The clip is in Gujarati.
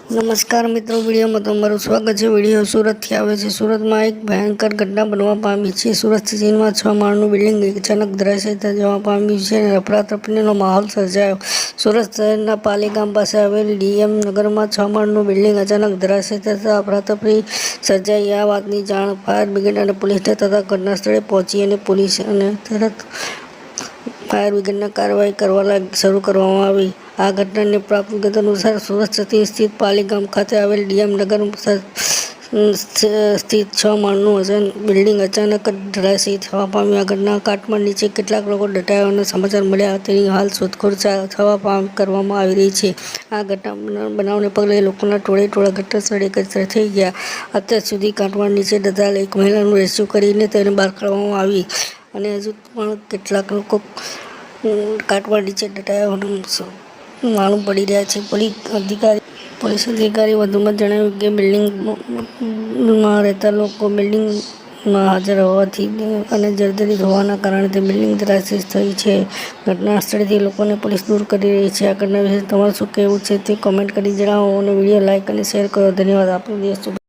નમસ્કાર મિત્રો, વિડીયોમાં તમારું સ્વાગત છે। વિડીયો સુરતથી આવે છે। સુરતમાં એક ભયંકર ઘટના બનવા પામી છે। સુરત સિટીમાં 6 માળનું બિલ્ડિંગ અચાનક ધરાશાયી જવા પામ્યું છે અને અફરાતફરીનો માહોલ સર્જાયો। સુરત શહેરના પાલીગામ પાસે આવેલી ડીએમ નગરમાં 6 માળનું બિલ્ડિંગ અચાનક ધરાશાયી થતાં અફરાતફરી સર્જાઈ। આ વાતની જાણ ફાયર બ્રિગેડ અને પોલીસને થતાં ઘટના સ્થળે પહોંચી અને પોલીસ અને તરત ફાયર બ્રિગેડની કાર્યવાહી શરૂ કરવામાં આવી। આ ઘટનાની પ્રાપ્ત વિગત અનુસાર સુરત સિટી સ્થિત પાલીગામ ખાતે આવેલ ડીએમ નગર સ્થિત 6 માળનું બિલ્ડિંગ અચાનક ધરાશાયી થવા પામ્યું। આ ઘટના કાટમાળ નીચે કેટલાક લોકો દટાયા હોવાના સમાચાર મળ્યા તેની હાલ શોધખોળ કરવામાં આવી રહી છે। આ બનાવને પગલે લોકોના ટોળેટોળા ઘટનાસ્થળે એકત્ર થઈ ગયા। અત્યાર સુધી કાટમાળ નીચે દટાયેલ એક મહિલાનું રેસ્ક્યુ કરીને તેને બહાર કાઢવામાં આવી અને હજુ પણ કેટલાક લોકો કાટમાળ નીચે દટાયા હોવાનું માલુમ પડી રહ્યા છે। પોલીસ અધિકારી વધુમાં જણાવ્યું કે બિલ્ડિંગમાં રહેતા લોકો બિલ્ડિંગમાં હાજર હોવાથી અને જર્જરિત હોવાના કારણે તે બિલ્ડિંગ ધરાશાયી થઈ છે। ઘટના સ્થળેથી લોકોને પોલીસ દૂર કરી રહી છે। આ ઘટના વિશે તમારું શું કહેવું છે તે કોમેન્ટ કરી જણાવો અને વિડીયો લાઇક અને શેર કરો। ધન્યવાદ। આપનો દિવસ શુભ।